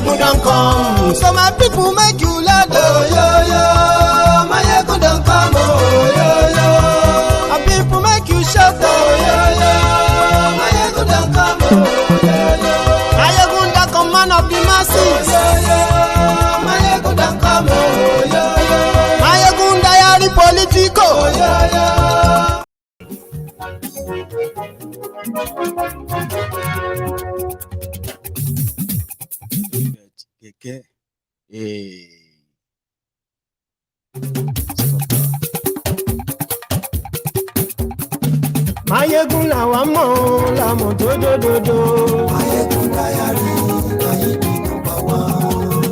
Mayegun don't come. So my people make you let go. Yo, yo. Mayegun don't come. Oh, yo, yo. My people make you shout. Oh, yo, yo. Mayegun don't come. Oh, yo, yo. Mayegun don't come, man of the masses. Oh, yo, yo. Mayegun don't come. Oh, yo, yo. Mayegun diary politico. Oh, yo, yo. Kẹ̀kẹ́. Mayegun làwa mọ̀ làmọ̀ dódódódó. Mayegun diary, Mayegun number one.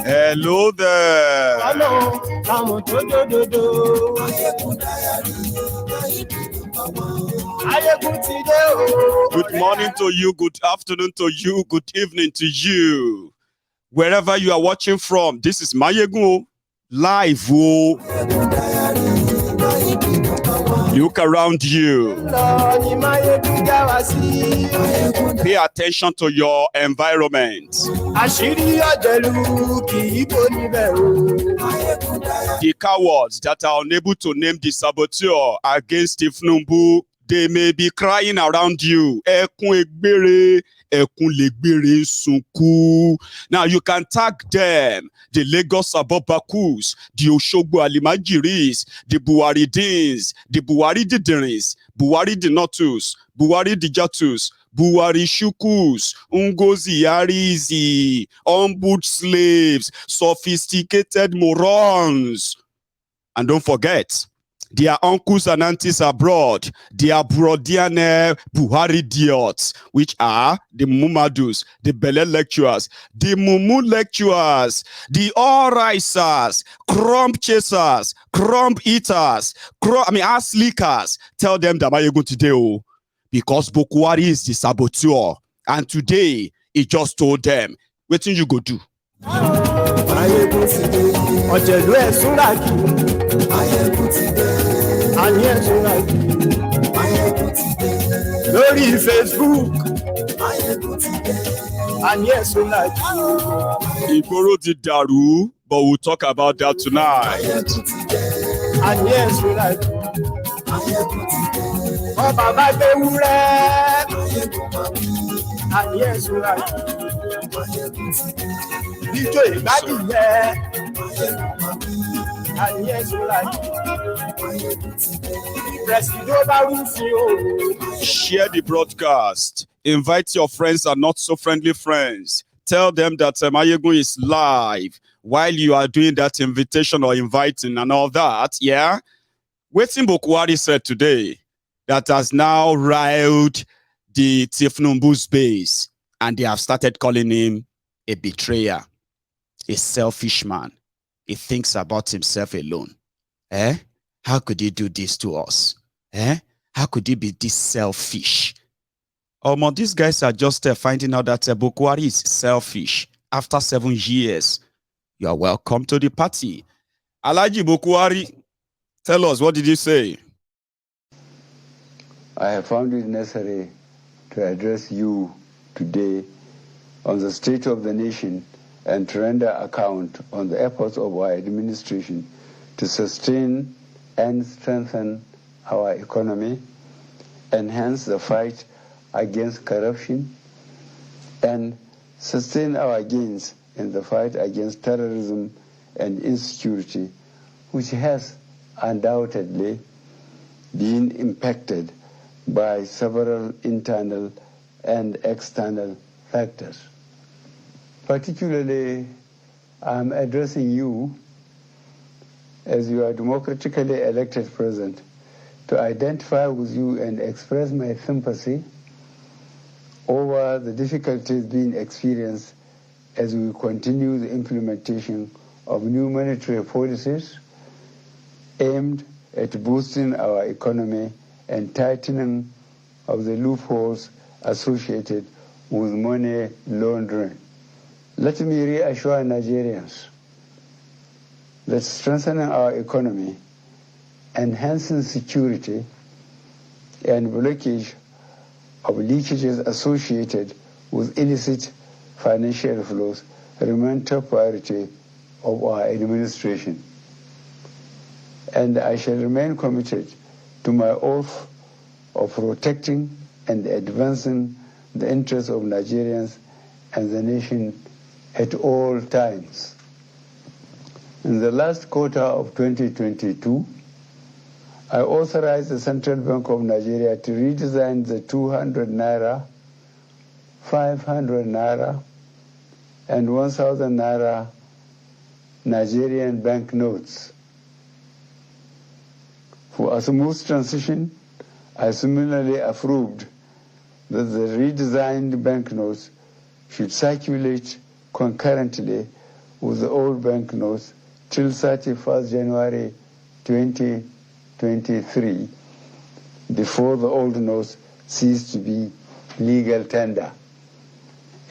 Hello there. Làmọ̀ làmọ̀ dódódódó. Mayegun diary, Mayegun number one. Mayegun ti dé o. Good morning to you, good afternoon to you, good evening to you. Wherever you are watching from, this is Mayegun live. Look around you. Pay attention to your environment. The cowards that are unable to name the saboteur against Tinubu, they may be crying around you. Now you can tag them, the Lagos Abobakus, the Oshogbo Alimajiris, the Buhari Dins, the Buhari Didiris, Buhari Dinotus, Buhari Dijatus, Buhari Shukus, Ungozi Arizi, Ombud slaves, sophisticated morons. And don't forget, their uncles and aunties abroad, their Brodiane Buhari idiots, which are the Mumadus, the Bele lecturers, the Mumu lecturers, the all-risers, crumb chasers, crumb eaters, ass leakers. Tell them that Mayegun today, because Buhari is the saboteur. And today, he just told them, what thing you go do? Lórí Facebook. Ìgboro ti dàrú, but we'll talk about that tonight. Share the broadcast. Invite your friends and not so friendly friends. Tell them that Mayegun is live while you are doing that invitation or inviting and all that. Yeah. Wetin Buhari said today that has now riled the Tinubu's base, and they have started calling him a betrayer, a selfish man. He thinks about himself alone. How could he do this to us? How could he be this selfish? These guys are just finding out that Buhari is selfish after 7 years. You are welcome to the party. Alhaji Buhari, tell us, what did you say? I have found it necessary to address you today on the state of the nation and to render account on the efforts of our administration to sustain and strengthen our economy, enhance the fight against corruption, and sustain our gains in the fight against terrorism and insecurity, which has undoubtedly been impacted by several internal and external factors. Particularly, I'm addressing you as you are democratically elected president to identify with you and express my sympathy over the difficulties being experienced as we continue the implementation of new monetary policies aimed at boosting our economy and tightening of the loopholes associated with money laundering. Let me reassure Nigerians that strengthening our economy, enhancing security, and blockage of leakages associated with illicit financial flows remain top priority of our administration. And I shall remain committed to my oath of protecting and advancing the interests of Nigerians and the nation at all times. In the last quarter of 2022, I authorized the Central Bank of Nigeria to redesign the 200 naira, 500 naira, and 1,000 naira Nigerian banknotes. For a smooth transition, I similarly approved that the redesigned banknotes should circulate concurrently with the old banknotes till 31st January 2023, before the old notes cease to be legal tender.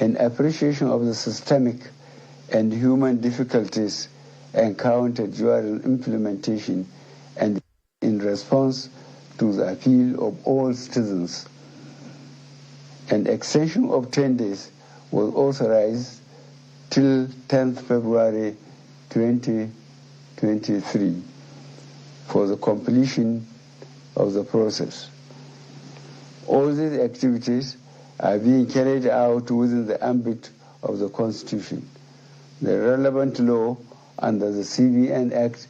In appreciation of the systemic and human difficulties encountered during implementation and in response to the appeal of all citizens, an extension of 10 days was authorized till 10th February 2023 for the completion of the process. All these activities are being carried out within the ambit of the Constitution, the relevant law under the CBN Act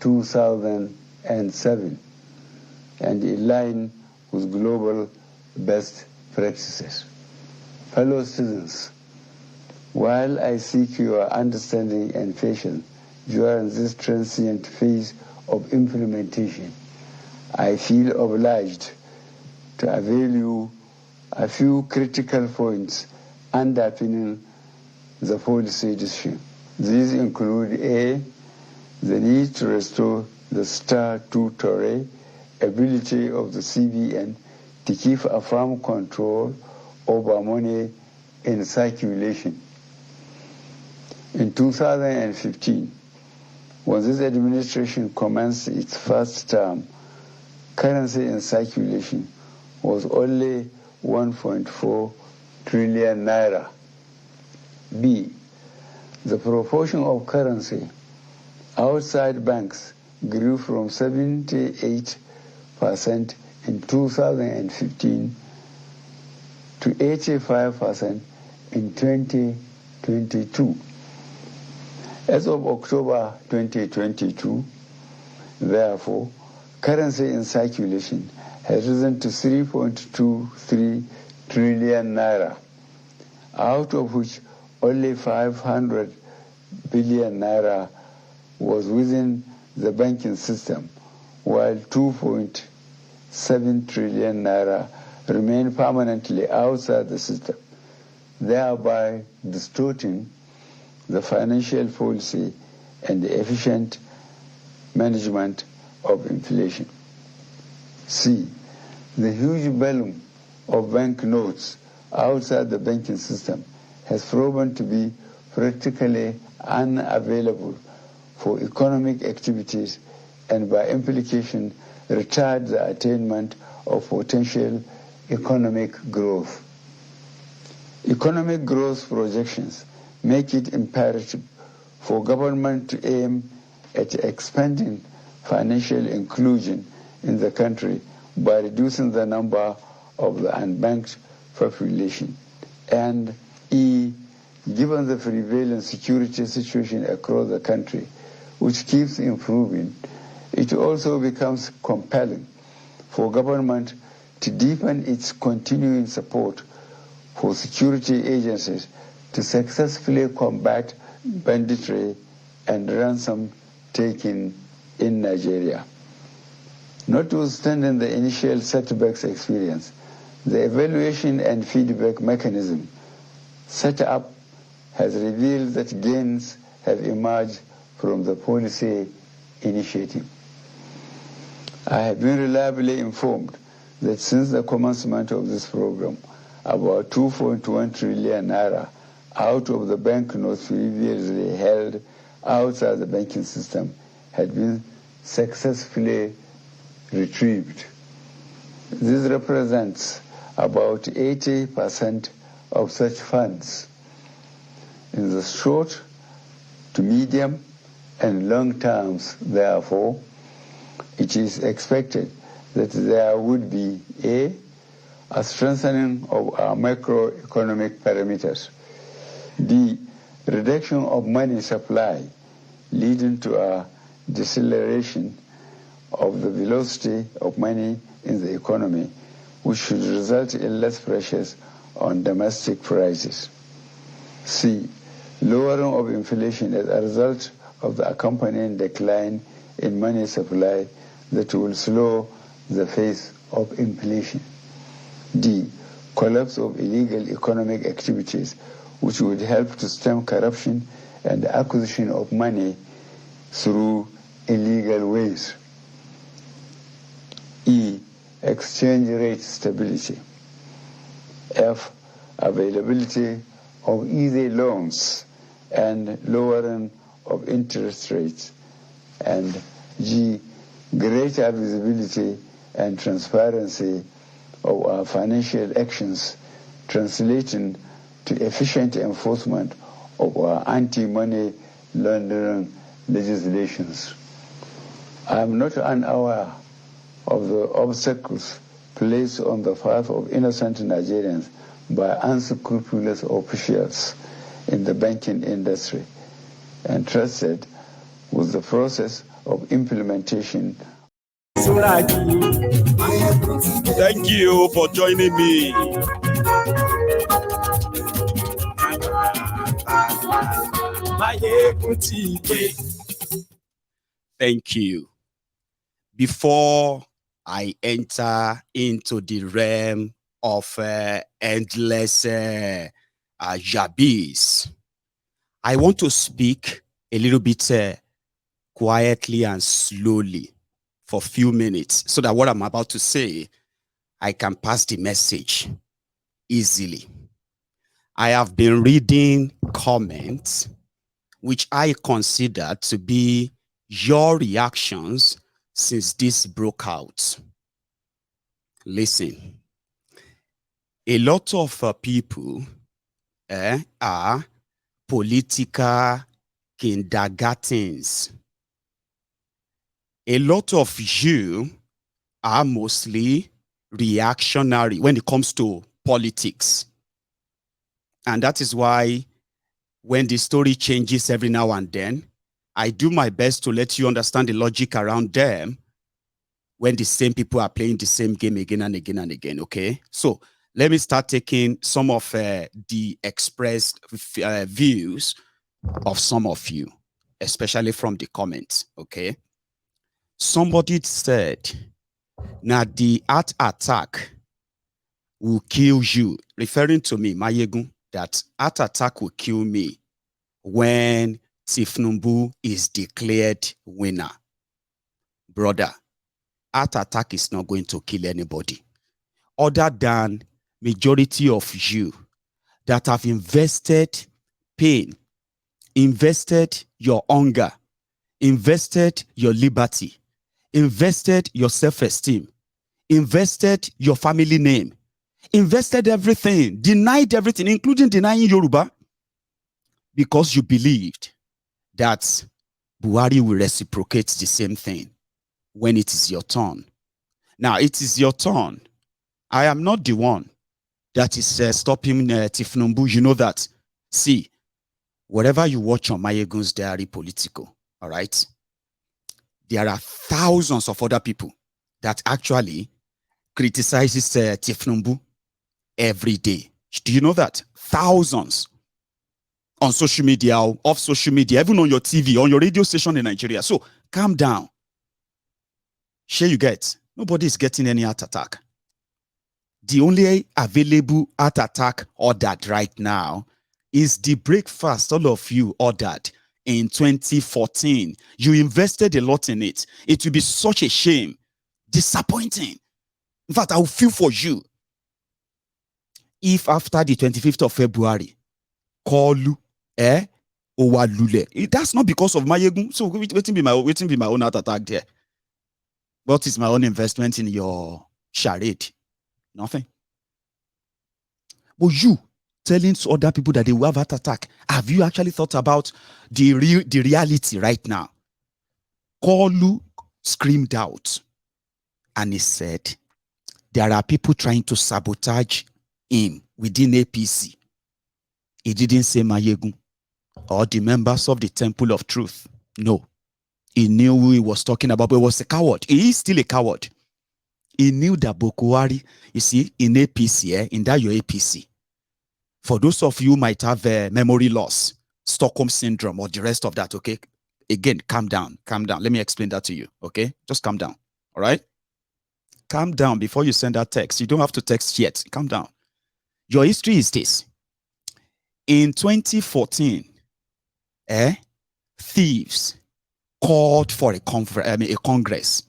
2007, and in line with global best practices. Fellow citizens, while I seek your understanding and patience during this transient phase of implementation, I feel obliged to avail you a few critical points underpinning the policy decision. These include A, the need to restore the statutory ability of the CBN to keep a firm control over money in circulation. In 2015, when this administration commenced its first term, currency in circulation was only 1.4 trillion naira. B, the proportion of currency outside banks grew from 78% in 2015 to 85% in 2022. As of October 2022, therefore, currency in circulation has risen to 3.23 trillion naira, out of which only 500 billion naira was within the banking system, while 2.7 trillion naira remained permanently outside the system, thereby distorting the financial policy and the efficient management of inflation. C, the huge volume of banknotes outside the banking system has proven to be practically unavailable for economic activities and by implication retard the attainment of potential economic growth. Economic growth projections make it imperative for government to aim at expanding financial inclusion in the country by reducing the number of the unbanked population. And E, given the prevalent security situation across the country, which keeps improving, it also becomes compelling for government to deepen its continuing support for security agencies to successfully combat banditry and ransom taking in Nigeria. Notwithstanding the initial setbacks experience, the evaluation and feedback mechanism set up has revealed that gains have emerged from the policy initiative. I have been reliably informed that since the commencement of this program, about 2.1 trillion naira out of the banknotes previously held outside the banking system had been successfully retrieved. This represents about 80% of such funds. In the short to medium and long terms, therefore, it is expected that there would be a strengthening of our macroeconomic parameters, b, reduction of money supply, leading to a deceleration of the velocity of money in the economy, which should result in less pressures on domestic prices. C, lowering of inflation as a result of the accompanying decline in money supply that will slow the pace of inflation. D, collapse of illegal economic activities, which would help to stem corruption and the acquisition of money through illegal ways. E, exchange rate stability. F, availability of easy loans and lowering of interest rates. And G, greater visibility and transparency of our financial actions, translating to efficient enforcement of our anti-money laundering legislations. I am not unaware of the obstacles placed on the path of innocent Nigerians by unscrupulous officials in the banking industry, and trusted with the process of implementation. Thank you for joining me. Thank you. Before I enter into the realm of endless jabis, I want to speak a little bit quietly and slowly for a few minutes so that what I'm about to say, I can pass the message easily. I have been reading comments which I consider to be your reactions since this broke out. Listen, a lot of people are political kindergartens. A lot of you are mostly reactionary when it comes to politics. And that is why when the story changes every now and then, I do my best to let you understand the logic around them when the same people are playing the same game again and again and again, okay? So let me start taking some of the expressed views of some of you, especially from the comments, okay? Somebody said, now the heart attack will kill you, referring to me, Mayegun, that heart attack will kill me when Tinubu is declared winner. Brother, heart attack is not going to kill anybody other than majority of you that have invested pain, invested your hunger, invested your liberty, invested your self-esteem, invested your family name, invested everything, denied everything, including denying Yoruba, because you believed that Buhari will reciprocate the same thing when it is your turn. Now, it is your turn. I am not the one that is stopping Tinubu. You know that. See, whatever you watch on Mayegun's Diary Political, all right, there are thousands of other people that actually criticizes Tinubu every day. Do you know that? Thousands. On social media, off social media, even on your TV, on your radio station in Nigeria. So calm down. Sure you get. Nobody is getting any heart attack. The only available heart attack ordered right now is the breakfast all of you ordered in 2014. You invested a lot in it. It will be such a shame. Disappointing. In fact, I will feel for you if after the 25th of February, Kolu, Owalule. That's not because of Mayegun. So waiting be my own heart attack there. What is my own investment in your charade? Nothing. But you telling other people that they will have heart attack. Have you actually thought about the reality right now? Kolu screamed out and he said, there are people trying to sabotage him within APC. He didn't say Mayegun or the members of the Temple of Truth. No. He knew who he was talking about, but he was a coward. He is still a coward. He knew that Buhari, you see, in APC, in that your APC, for those of you who might have memory loss, Stockholm syndrome, or the rest of that, okay? Again, calm down, calm down. Let me explain that to you, okay? Just calm down, all right? Calm down before you send that text. You don't have to text yet. Calm down. Your history is this. In 2014, thieves called for a congress.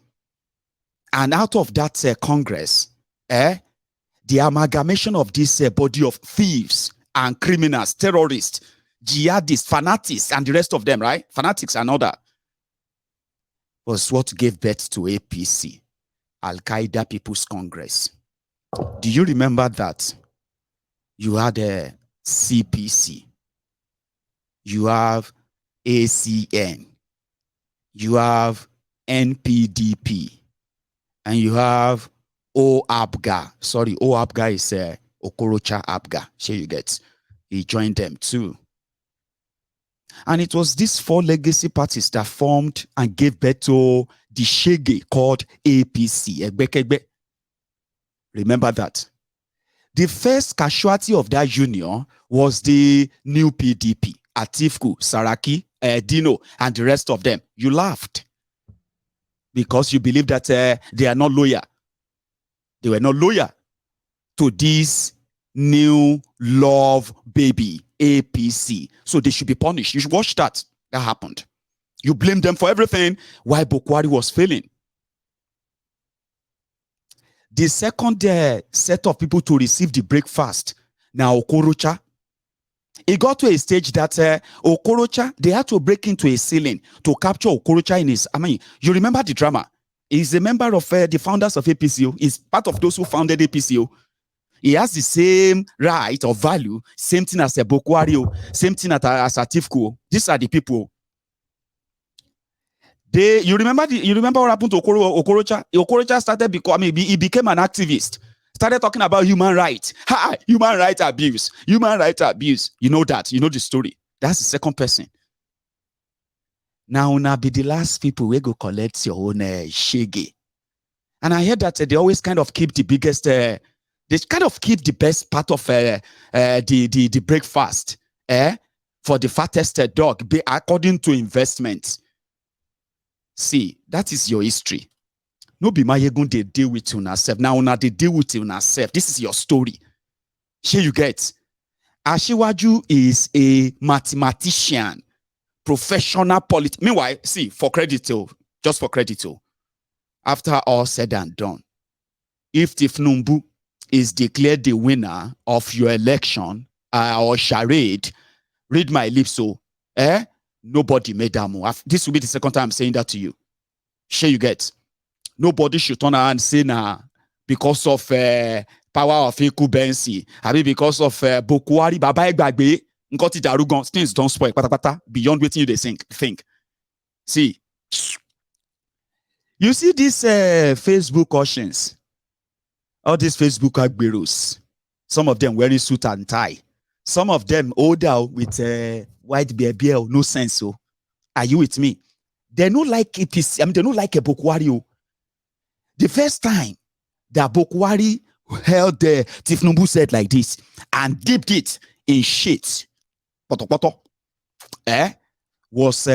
And out of that Congress, the amalgamation of this body of thieves and criminals, terrorists, jihadists, fanatics, and the rest of them, right? Fanatics and other, was what gave birth to APC, Al-Qaeda People's Congress. Do you remember that? You had a CPC, you have ACN, you have NPDP, and you have OABGA. Sorry, OABGA is Okorocha Abga. Sure you get. He joined them too. And it was these four legacy parties that formed and gave birth to the shege called APC. Egbekegbe. Remember that. The first casualty of that union was the new PDP, Atiku, Saraki, Dino, and the rest of them. You laughed because you believe that they are not loyal. They were not loyal to this new love baby, APC. So they should be punished. You should watch that. That happened. You blame them for everything while Buhari was failing. The second set of people to receive the breakfast, now Okorocha, it got to a stage that Okorocha, they had to break into a ceiling to capture Okorocha in his, you remember the drama. He's a member of the founders of APCO. He's part of those who founded APCO. He has the same right or value, same thing as a Buhari, same thing as Atiku. These are the people. You remember what happened to Okorocha? Okorocha started he became an activist. Started talking about human rights. Human rights abuse. Human rights abuse. You know that. You know the story. That's the second person. Now be the last people who go collect your own shege. And I heard that they always kind of keep the biggest, they kind of keep the best part of the breakfast for the fattest dog according to investment. See, that is your history. No be Mayegun they deal with yourself. Now they deal with yourself. This is your story. Here you get. Ashiwaju is a mathematician, professional politician. Meanwhile, see, for credit, just for credit, after all said and done, if Tinubu is declared the winner of your election or charade, read my lips, nobody made that move. This will be the second time I'm saying that to you. Sure you get. Nobody should turn around and say, nah, because of power of incumbency, I mean, because of Buhari, Baba Egbagbe, Nkoti Darugon, things don't spoil, beyond waiting you they think. See, you see these Facebook auctions, all these Facebook agberos, some of them wearing suit and tie, some of them older with white beard, no sense. So, are you with me? They don't like APC. They don't like a Buhari. The first time that Buhari held Tinubu said like this and dipped it in shit, was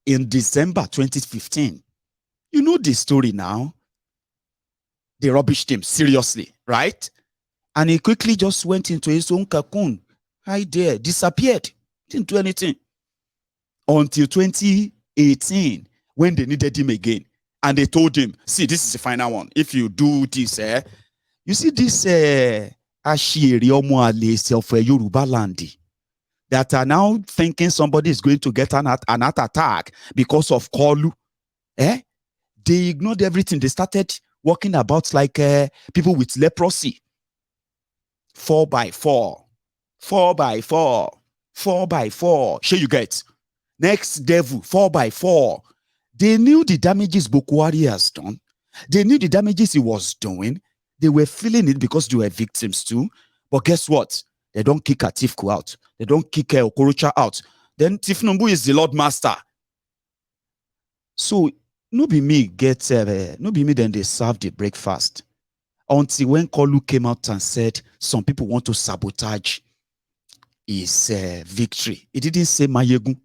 in December 2015. You know the story now. They rubbished him seriously, right? And he quickly just went into his own cocoon. Hide there, disappeared. Didn't do anything. Until 2018, when they needed him again. And they told him, see, this is the final one. If you do this, you see this Ashiri Omoale of Yoruba land that are now thinking somebody is going to get an attack because of Kolu. They ignored everything. They started walking about like people with leprosy. 4x4. 4x4. 4x4. Sure you get. Next devil, 4x4. They knew the damages Buhari has done. They knew the damages he was doing. They were feeling it because they were victims too. But guess what? They don't kick Atiku out. They don't kick Okorocha out. Then Tinubu is the Lord Master. So, no be me then they serve the breakfast. Until when Kolu came out and said some people want to sabotage his victory. He didn't say Mayegun.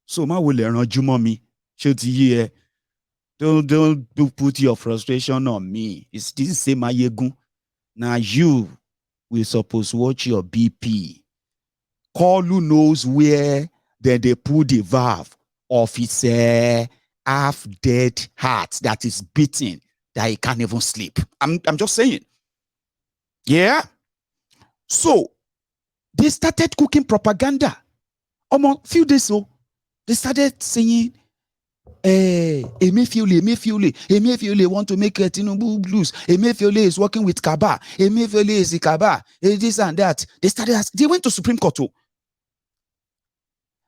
So, ma will learn me. Don't put your frustration on me. It didn't say Mayegun. Now you will suppose watch your BP. Kolu knows where they put the valve of his half-dead heart that is beating, that he can't even sleep. I'm just saying. Yeah? So, they started cooking propaganda. A few days ago, they started saying, Emefiole want to make Tinubu lose. Emefiole is working with Kaba. Emefiole is Kaba. This and that. They went to Supreme Court too.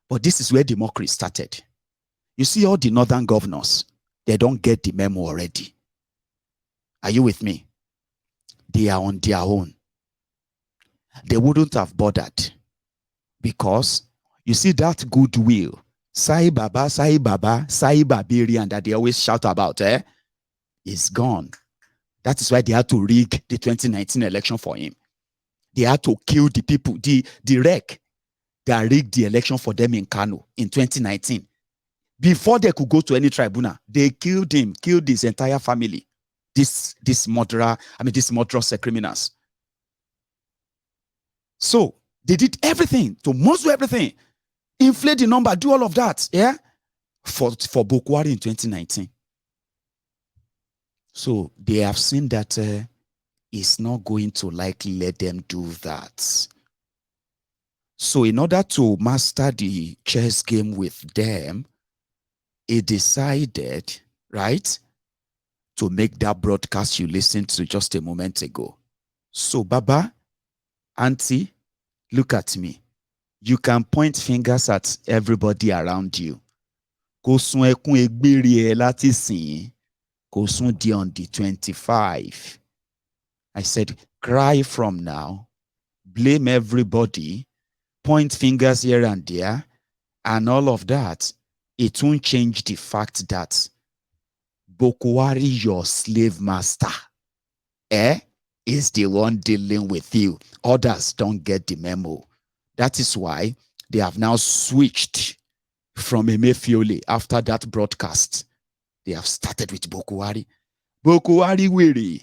But this is where democracy started. You see all the northern governors, they don't get the memo already. Are you with me? They are on their own. They wouldn't have bothered because you see that goodwill, Sai Baba, Barbarian that they always shout about, is gone. That is why they had to rig the 2019 election for him. They had to kill the people, the wreck that rigged the election for them in Kano in 2019. Before they could go to any tribunal, they killed him, killed his entire family. These murderous criminals. So they did everything to muzzle everything, inflate the number, do all of that, for Buhari in 2019. So they have seen that it's not going to likely let them do that. So in order to master the chess game with them, he decided, right, to make that broadcast you listened to just a moment ago. So, Baba, Auntie, look at me. You can point fingers at everybody around you. Kò sun ẹkún egbére ẹ láti sìn, kò sun di on the 25. I said, cry from now, blame everybody, point fingers here and there, and all of that. It won't change the fact that Buhari, your slave master, is the one dealing with you. Others don't get the memo. That is why they have now switched from Emefiole after that broadcast. They have started with Buhari. Buhari weary.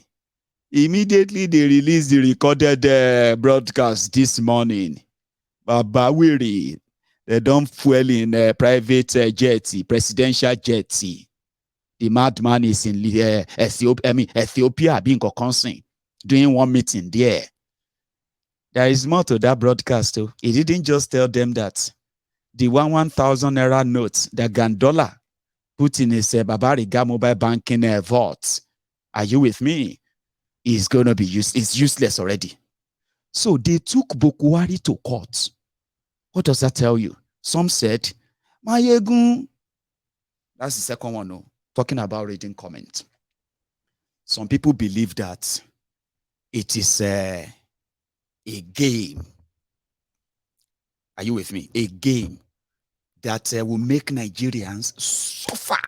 Immediately they released the recorded broadcast this morning. Baba weary. They don't fuel in private jet, presidential jet. The madman is in Ethiopia being concerned, doing one meeting there. There is more to that broadcast too. He didn't just tell them that the 1,000 naira notes that Gandola put in his Babariga mobile banking vault. Are you with me? Is going to be it's useless already. So they took Buhari to court. What does that tell you? Some said, Mayegun. That's the second one, no. Talking about reading comment. Some people believe that it is a game. Are you with me? A game that will make Nigerians suffer.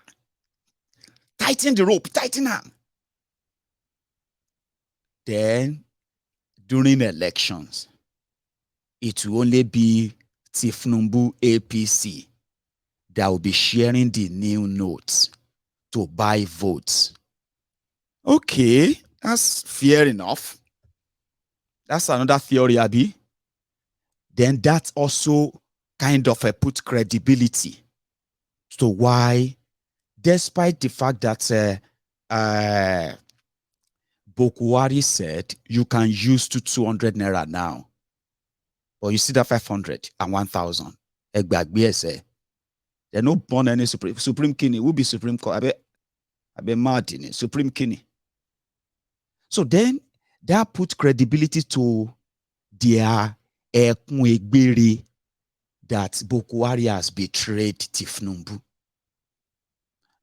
Tighten the rope, tighten them. Then, during elections, it will only be Tinubu APC that will be sharing the new notes to buy votes. Okay, that's fair enough. That's another theory, Abi. Then that also kind of put credibility to why, despite the fact that Buhari said you can use to 200 naira now, but you see that 500 and 1,000. They're not born any Supreme Kini. Will be Supreme Court. I be Martin, Supreme Kini. So then that put credibility to their ẹkún egbére that Buhari has betrayed Tinubu.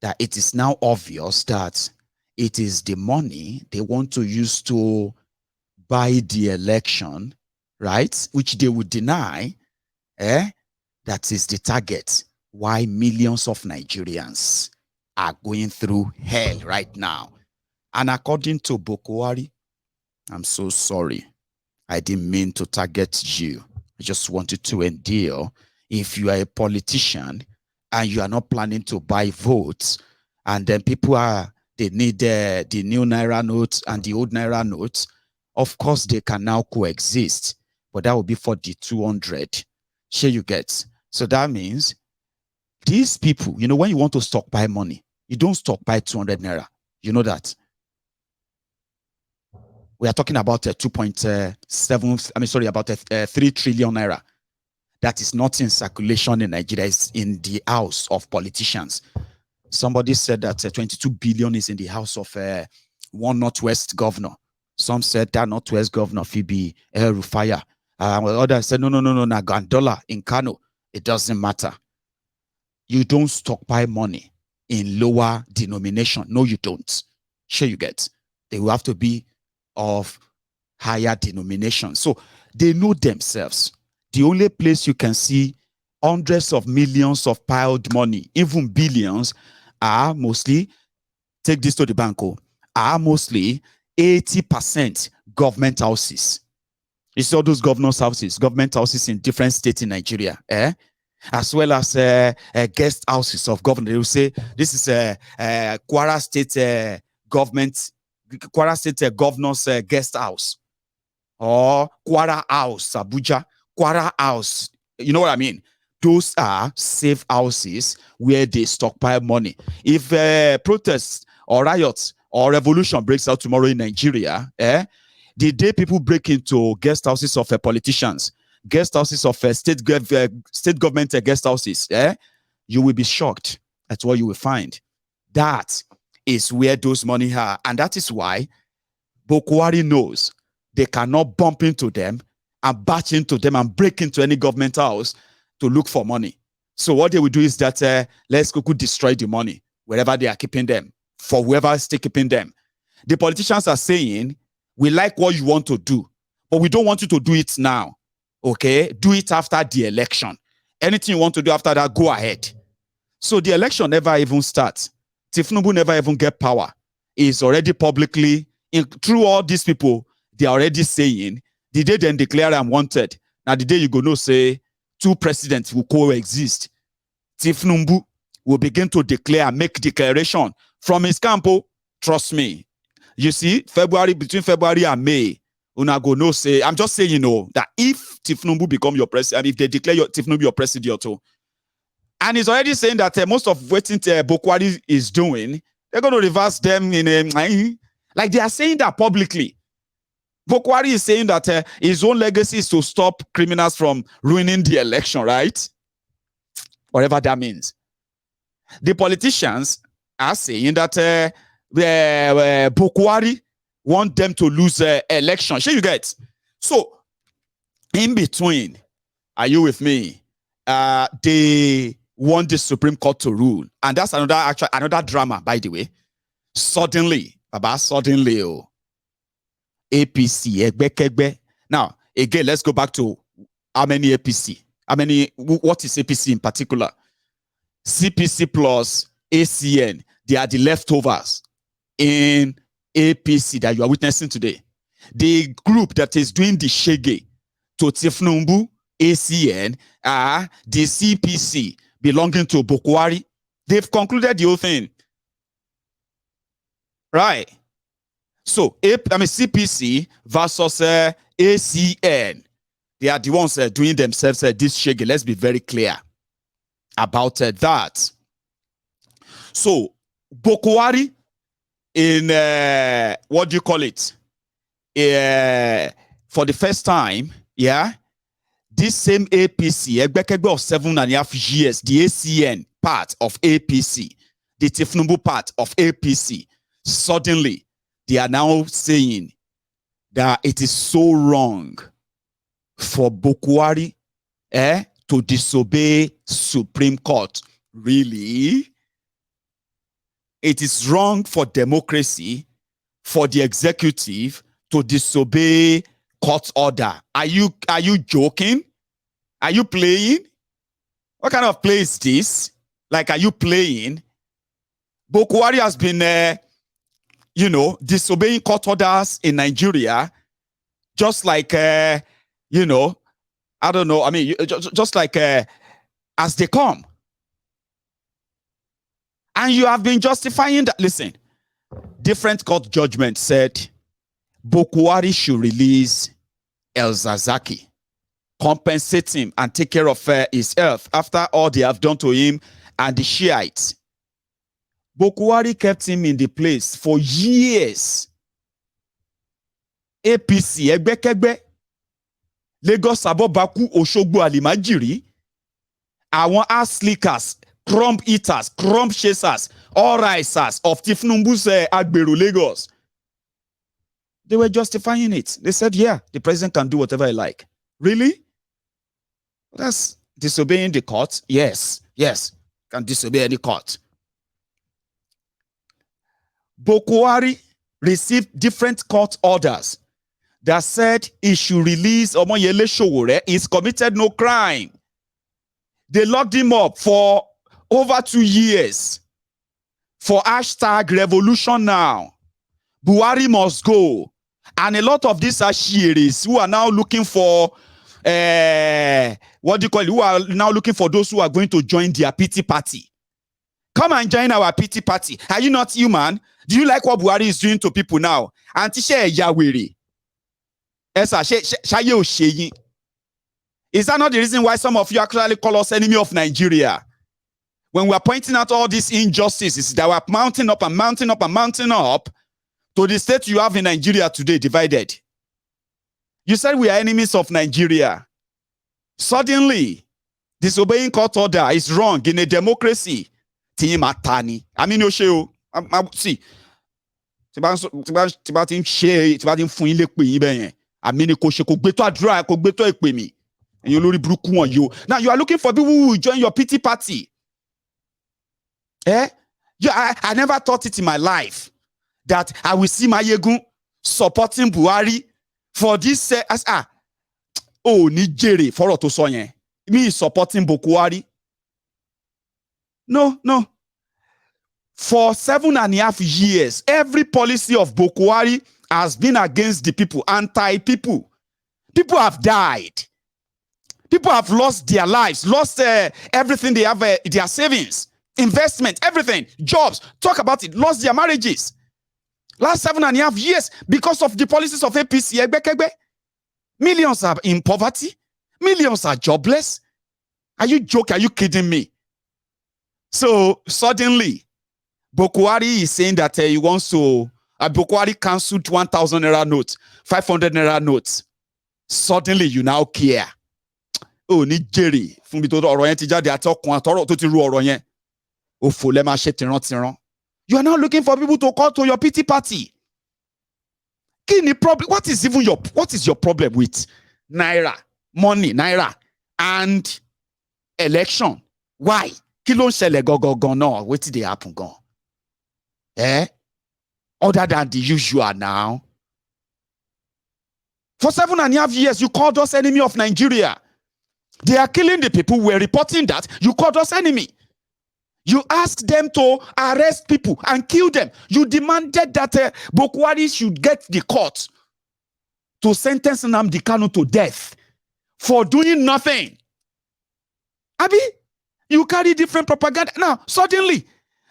That it is now obvious that it is the money they want to use to buy the election, right? Which they would deny, that is the target. Why millions of Nigerians are going through hell right now. And according to Buhari, I'm so sorry. I didn't mean to target you. I just wanted to endure. If you are a politician and you are not planning to buy votes, and then people they need the new Naira notes and the old Naira notes, of course they can now coexist, but that will be for the 200. Sure you get. So that means these people, you know, when you want to stockpile money, you don't stockpile 200 Naira. You know that. We are talking about 2.7, I mean, sorry, about 3 trillion Naira. That is not in circulation in Nigeria. It's in the house of politicians. Somebody said that 22 billion is in the house of one Northwest governor. Some said that Northwest governor, Phoebe El Rufaya. Others said, no, Gandola in Kano. It doesn't matter. You don't stockpile money in lower denomination. No, you don't. Sure you get. They will have to be of higher denomination. So they know themselves. The only place you can see hundreds of millions of piled money, even billions, are mostly, take this to the bank, are mostly 80% government houses. You see all those governors' houses, government houses in different states in Nigeria, as well as guest houses of government. They will say, this is Kwara State government, Kwara State governor's guest house, or Kwara House, Abuja, Kwara House. You know what I mean? Those are safe houses where they stockpile money. If protests or riots or revolution breaks out tomorrow in Nigeria, the day people break into guest houses of politicians, guest houses of state government guest houses, you will be shocked at what you will find. That is where those money are. And that is why Buhari knows they cannot bump into them and batch into them and break into any government house to look for money. So what they will do is that let's go destroy the money wherever they are keeping them, for whoever is still keeping them. The politicians are saying, we like what you want to do, but we don't want you to do it now. Okay? Do it after the election. Anything you want to do after that, go ahead. So the election never even starts. Tinubu never even get power. It's already publicly, through all these people, they are already saying, the day then declare I'm wanted. Now the day you go no say, two presidents will coexist. Tinubu will begin to declare, make declaration from his campo. Trust me. You see, between February and May, una go no say, I'm just saying, that if Tinubu become your president, if they declare Tinubu your president too, and he's already saying that most of what Buhari is doing, they're going to reverse them in a, like they are saying that publicly. Buhari is saying that his own legacy is to stop criminals from ruining the election, right? Whatever that means. The politicians are saying that Buhari want them to lose election. Sure you get? So, in between, are you with me? They want the Supreme Court to rule. And that's another drama, by the way. Suddenly, APC, now, again, let's go back to how many APC? What is APC in particular? CPC plus ACN, they are the leftovers in APC that you are witnessing today. The group that is doing the shege to Tinubu, ACN, are the CPC belonging to Buhari. They've concluded the whole thing. Right. So, CPC versus ACN. They are the ones doing themselves this shege. Let's be very clear about that. So, Buhari in, what do you call it? For the first time, this same APC, Egbekegbe of 7.5 years, the ACN part of APC, the Tinubu part of APC, suddenly they are now saying that it is so wrong for Buhari to disobey Supreme Court. Really? It is wrong for democracy for the executive to disobey court order. Are you joking? Are you playing? What kind of play is this? Like, are you playing? Buhari has been, disobeying court orders in Nigeria, just like, I don't know. I mean, just like as they come. And you have been justifying that. Listen, different court judgments said Buhari should release El Zazaki, compensate him and take care of his health after all they have done to him and the Shiites. Buhari kept him in the place for years. APC, Egbekegbe, Lagos Saboteur, Oshogbo Alimajiri, àwọn ass lickers, crumb eaters, crumb chasers, all risers of Tinubu's Agbero Lagos. They were justifying it. They said, yeah, the president can do whatever he like. Really? That's disobeying the court? Yes, can disobey any court. Buhari received different court orders that said he should release Omoyele Sowore. He's committed no crime. They locked him up for over 2 years for #revolution now. Buhari must go. And a lot of these Ashiris who are now looking for who are now looking for those who are going to join their pity party. Come and join our pity party. Are you not human? Do you like what Buhari is doing to people now? Antishe Yawiri. Is that not the reason why some of you actually call us enemy of Nigeria? When we are pointing out all these injustices that were mounting up and mounting up and mounting up to the state you have in Nigeria today, divided. You said we are enemies of Nigeria. Suddenly, disobeying court order is wrong in a democracy. Timatani. I mean, you show. See. Tibatin share. Tibatin fun ile pe yin beyen. I mean, ko se ko gbe to adura, ko gbe to epe mi. And you lori buruku won yo. Now you are looking for people who will join your pity party. Yeah, I never thought it in my life that I will see Mayegun supporting Buhari for this Nijere for to so yen. Me supporting Buhari. No. For 7.5 years, every policy of Buhari has been against the people, anti-people. People have died. People have lost their lives, lost everything they have, their savings, investment, everything, jobs. Talk about it. Lost their marriages. Last 7.5 years because of the policies of APC. Millions are in poverty. Millions are jobless. Are you joking? Are you kidding me? So suddenly, Buhari is saying that he wants to. Buhari cancelled 1,000 naira notes, 500 naira notes. Suddenly, you now care. Oh, Nijeri. Fún mi tó ọ̀rọ̀ yẹn ti jáde àtọkùn àtọ̀rọ̀ tó ti ru ọ̀rọ̀ yẹn. Òfò lẹ máa ṣe tìran. You are now looking for people to call to your pity party. Kini problem? What is your problem with naira, money, naira, and election? Why? Kí ló ń ṣẹlẹ̀ gangan náà? Wetin dey happen gan? Other than the usual now. For 7.5 years, you called us enemy of Nigeria. They are killing the people. We're reporting that. You called us enemy. You asked them to arrest people and kill them. You demanded that Buhari should get the court to sentence Nnamdi Kanu to death for doing nothing. Abi, you carry different propaganda. Now, suddenly,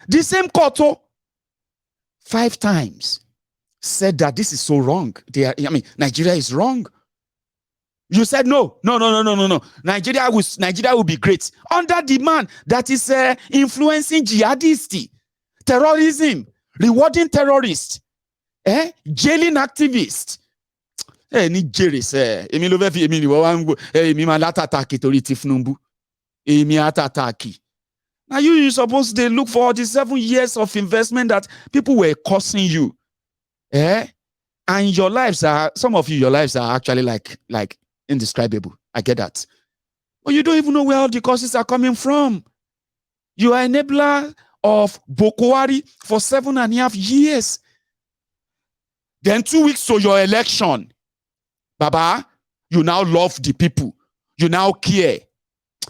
the same court 5 times said that this is so wrong. Nigeria is wrong. You said no. Nigeria will be great under the man that is influencing jihadists, terrorism, rewarding terrorists, jailing activists. Nigeria say, èmi ló fẹ́ fi èmi ni wọ́n wá ń gbọ́, èmi máa látàtàkì torí Tinubu, èmi àtàtàkì. Now you supposed to look for the 7 years of investment that people were cursing you, and your lives are, some of you, your lives are actually like indescribable. I get that. But you don't even know where all the causes are coming from. You are enabler of Buhari for 7.5 years. Then 2 weeks to your election, Baba, you now love the people. You now care.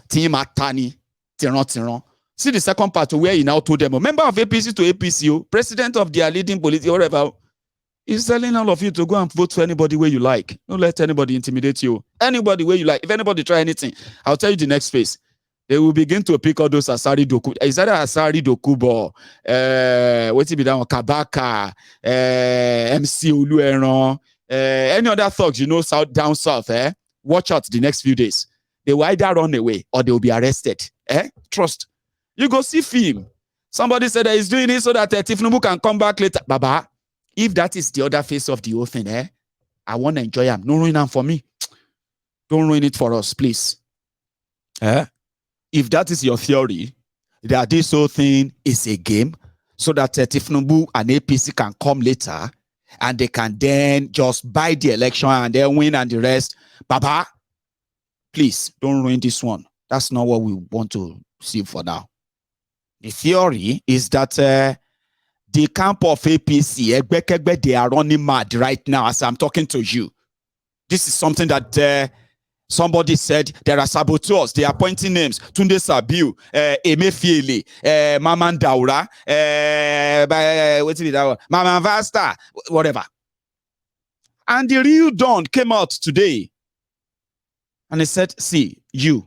Team Atani, Tiran. See the second part where he now told them, a member of APC to APC, president of their leading political, whatever, he's telling all of you to go and vote for anybody where you like. Don't let anybody intimidate you. Anybody where you like. If anybody try anything, I'll tell you the next phase. They will begin to pick all those Asari Doku. Is that Asari Dokubo? What's it be down? Kabaka, MC Ulueron, any other thugs, you know, down south, watch out the next few days. They will either run away or they will be arrested. Trust. You go see film. Somebody said that he's doing it so that Tinubu can come back later. Baba, if that is the other face of the whole thing, I want to enjoy him. Don't ruin him for me. Don't ruin it for us, please. If that is your theory, that this whole thing is a game, so that Tinubu and APC can come later, and they can then just buy the election and then win and the rest, Baba, please don't ruin this one. That's not what we want to see for now. The theory is that the camp of APC, they are running mad right now as I'm talking to you. This is something that somebody said. There are saboteurs. They are pointing names. Tunde Sabiu, Emefiele, Maman Daura, Mama Vasta, whatever. And the real Don came out today. And he said, see, you,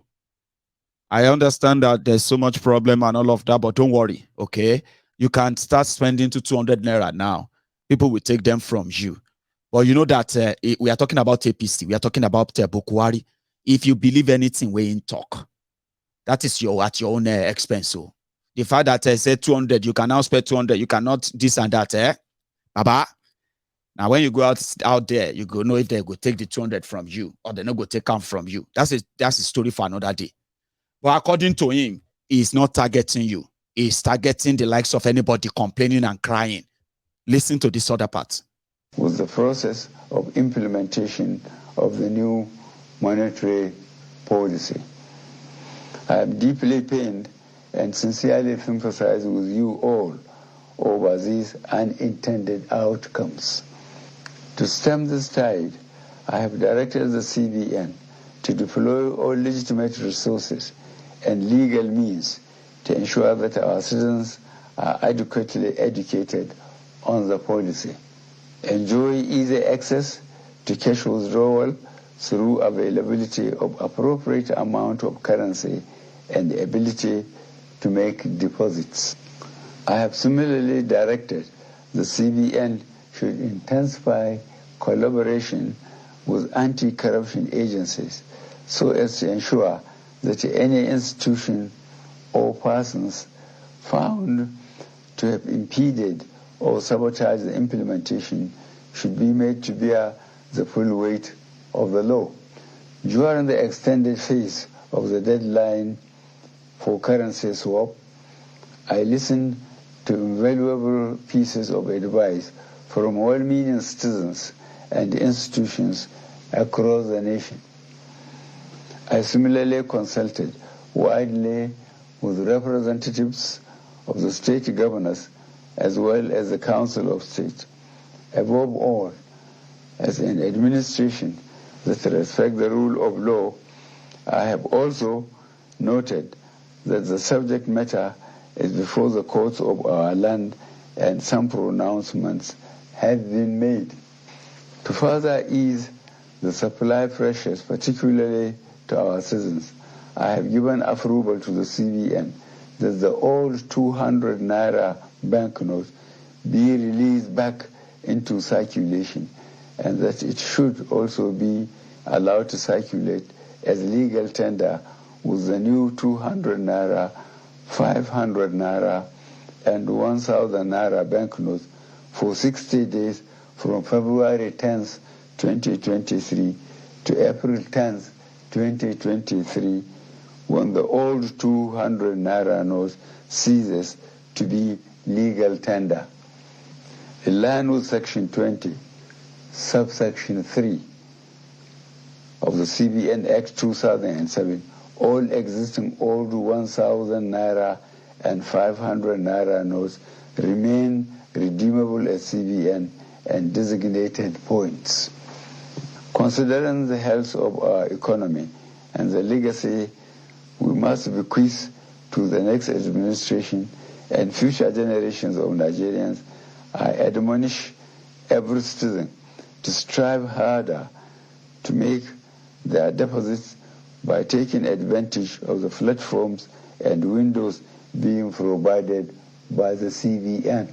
I understand that there's so much problem and all of that, but don't worry, okay? You can start spending to 200 naira now. People will take them from you. But you know that we are talking about APC. We are talking about Buhari. If you believe anything, we in talk. That is at your own expense. So the fact that I said 200, you can now spend 200. You cannot this and that, Baba. Now, when you go out there, you go know if they go take the 200 from you or they're not going to take them from you. That's a story for another day. But according to him, he's not targeting you. He's targeting the likes of anybody complaining and crying. Listen to this other part. Was the process of implementation of the new monetary policy. I am deeply pained and sincerely sympathize with you all over these unintended outcomes. To stem this tide, I have directed the CBN to deploy all legitimate resources and legal means to ensure that our citizens are adequately educated on the policy. Enjoy easy access to cash withdrawal through availability of appropriate amount of currency and the ability to make deposits. I have similarly directed the CBN should intensify collaboration with anti-corruption agencies so as to ensure that any institution or persons found to have impeded or sabotaged the implementation should be made to bear the full weight of the law. During the extended phase of the deadline for currency swap, I listened to invaluable pieces of advice from well-meaning citizens and institutions across the nation. I similarly consulted widely with representatives of the state governors as well as the Council of State. Above all, as an administration that respects the rule of law, I have also noted that the subject matter is before the courts of our land and some pronouncements have been made. To further ease the supply pressures, particularly to our citizens, I have given approval to the CBN that the old 200 naira banknote be released back into circulation and that it should also be allowed to circulate as legal tender with the new 200 naira, 500 naira, and 1,000 naira banknotes for 60 days from February 10th, 2023 to April 10th, 2023, when the old 200 naira note ceases to be legal tender. In line with Section 20, subsection 3 of the CBN Act 2007, all existing old 1,000 naira and 500 naira notes remain redeemable at CBN and designated points. Considering the health of our economy and the legacy we must bequeath to the next administration and future generations of Nigerians, I admonish every citizen to strive harder to make their deposits by taking advantage of the platforms and windows being provided by the CBN.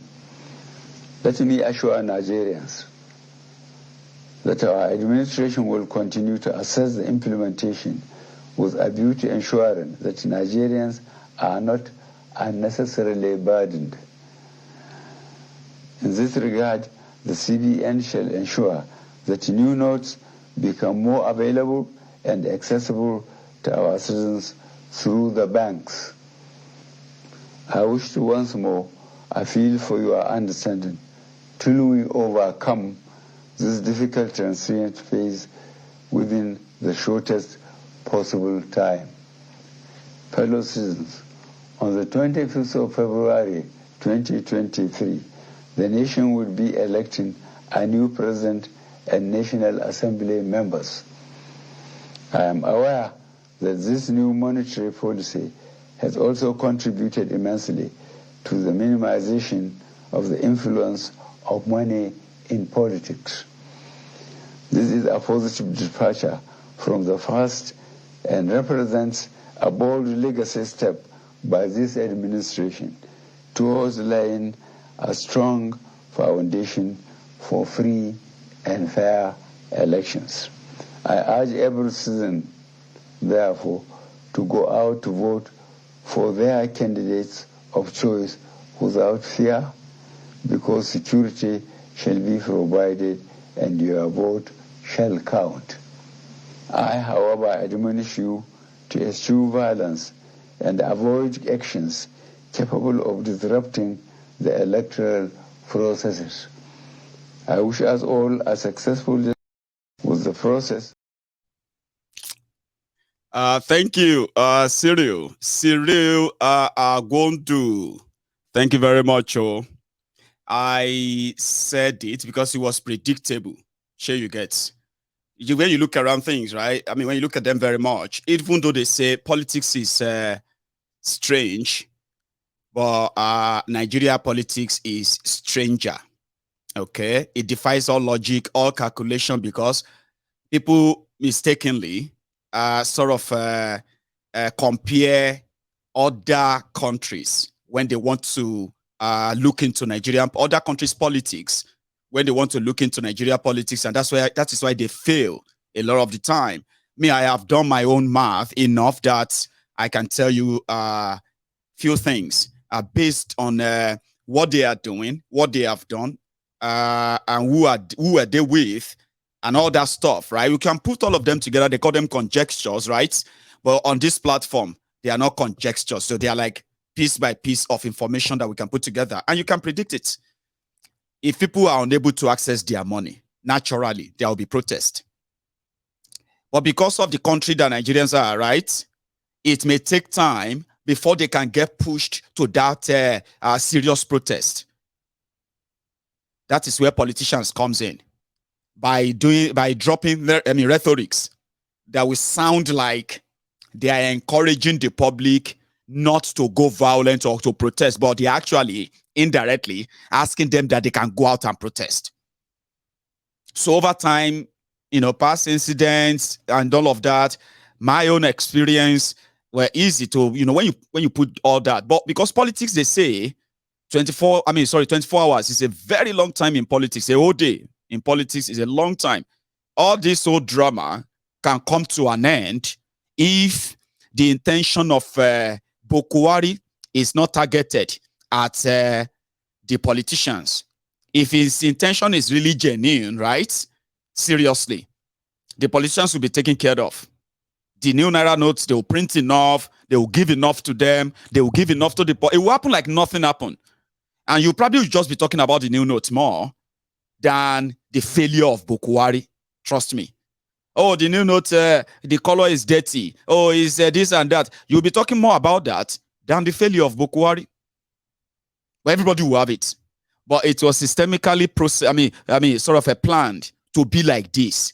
Let me assure Nigerians that our administration will continue to assess the implementation with a view to ensuring that Nigerians are not unnecessarily burdened. In this regard, the CBN shall ensure that new notes become more available and accessible to our citizens through the banks. I wish to once more appeal for your understanding till we overcome this difficult transient phase within the shortest possible time. Fellow citizens, on the 25th of February 2023, the nation will be electing a new president and National Assembly members. I am aware that this new monetary policy has also contributed immensely to the minimization of the influence of money in politics. This is a positive departure from the past and represents a bold legacy step by this administration towards laying a strong foundation for free and fair elections. I urge every citizen, therefore, to go out to vote for their candidates of choice without fear, because security shall be provided and your vote shall count. I, however, admonish you to eschew violence and avoid actions capable of disrupting the electoral processes. I wish us all a successful with the process. Thank you, Cyril Agwondu. Thank you very much. Oh, I said it because it was predictable. Sure, you get. When you look around things, right? I mean, when you look at them very much, even though they say politics is strange, but Nigeria politics is stranger. Okay, it defies all logic, all calculation, because people mistakenly sort of compare other countries when they want to look into other countries' politics, when they want to look into Nigeria politics, and that is why they fail a lot of the time. Me, I have done my own math enough that I can tell you few things based on what they are doing, what they have done, and who are they with, and all that stuff, right? You can put all of them together. They call them conjectures, right? But on this platform, they are not conjectures. So they are like piece by piece of information that we can put together, and you can predict it. If people are unable to access their money, naturally, there will be protest. But because of the country that Nigerians are, right, it may take time before they can get pushed to that serious protest. That is where politicians comes in. By dropping rhetorics that will sound like they are encouraging the public not to go violent or to protest, but they are actually indirectly asking them that they can go out and protest. So over time, past incidents and all of that, my own experience were easy to, when you put all that. But because politics, they say 24 hours is a very long time in politics. A whole day in politics is a long time. All this old drama can come to an end if the intention of Buhari is not targeted at the politicians. If his intention is really genuine, right? Seriously, the politicians will be taken care of. The new Naira notes, they will print enough, they will give enough to them, they will give enough to the poor. It will happen like nothing happened. And you probably will just be talking about the new notes more than the failure of Buhari. Trust me. Oh, the new note, the color is dirty. Oh, is this and that. You'll be talking more about that than the failure of Buhari. But everybody will have it. But it was systemically sort of a planned to be like this.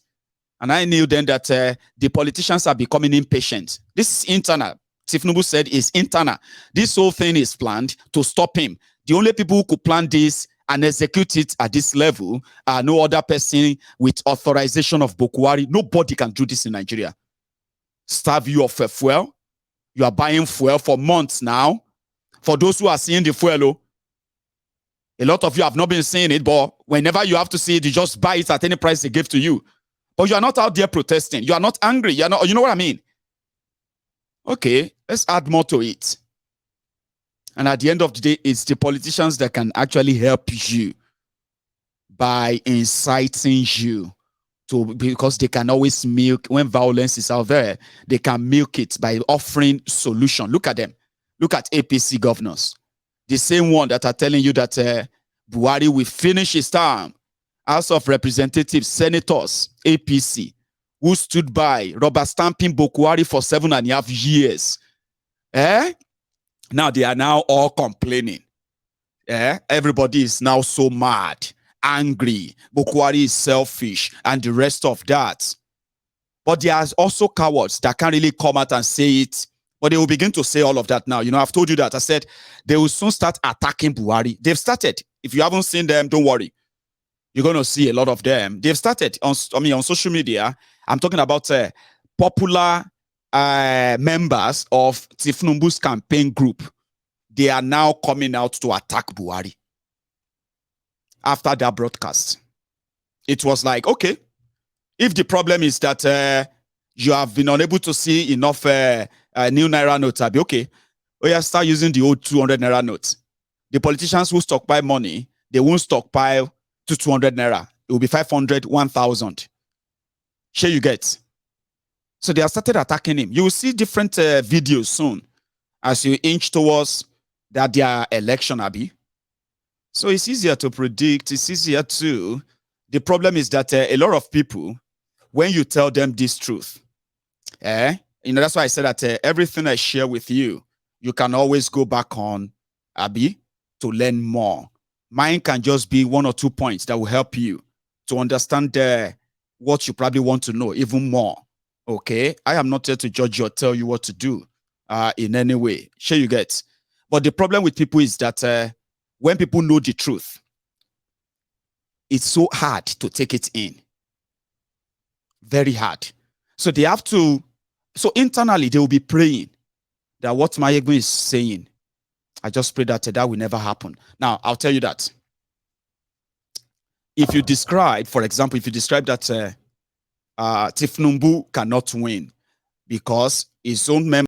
And I knew then that the politicians are becoming impatient. This is internal. Tinubu said is internal. This whole thing is planned to stop him. The only people who could plan this and execute it at this level are no other person with authorization of Buhari. Nobody can do this in Nigeria. Starve you of fuel. You are buying fuel for months now. For those who are seeing the fuel, a lot of you have not been seeing it, but whenever you have to see it, you just buy it at any price they give to you. But you are not out there protesting. You are not angry. You are not, you know what I mean? Okay, let's add more to it. And at the end of the day, it's the politicians that can actually help you by inciting you to, because they can always milk, when violence is out there, they can milk it by offering solution. Look at them. Look at APC governors. The same one that are telling you that Buhari will finish his term. House of Representatives, senators, APC, who stood by rubber stamping Buhari for 7.5 years. Now they are now all complaining. Everybody is now so mad, angry. Buhari is selfish and the rest of that. But there are also cowards that can't really come out and say it. But they will begin to say all of that now. You know, I've told you that. I said they will soon start attacking Buhari. They've started. If you haven't seen them, don't worry. You're going to see a lot of them. They've started on social media. I'm talking about popular members of Tinubu's campaign group. They are now coming out to attack Buhari after that broadcast. It was like, okay, if the problem is that you have been unable to see enough new Naira notes, I'll be okay. Oh yeah, start using the old 200 Naira notes. The politicians who stockpile money, they won't stockpile to 200 Naira. It will be 500, 1,000. Sure you get. So they have started attacking him. You will see different videos soon as you inch towards that their election, Abi. So it's easier to predict. It's easier to. The problem is that a lot of people, when you tell them this truth, that's why I said that everything I share with you, you can always go back on, Abi, to learn more. Mine can just be 1 or 2 points that will help you to understand what you probably want to know even more. Okay, I am not here to judge you or tell you what to do in any way. Sure you get. But the problem with people is that when people know the truth, it's so hard to take it in. Very hard. So they have to, so internally they will be praying that what Mayegbe is saying, I just pray that that will never happen. Now, I'll tell you that. If you describe, for example, if you describe that Tinubu cannot win because his own members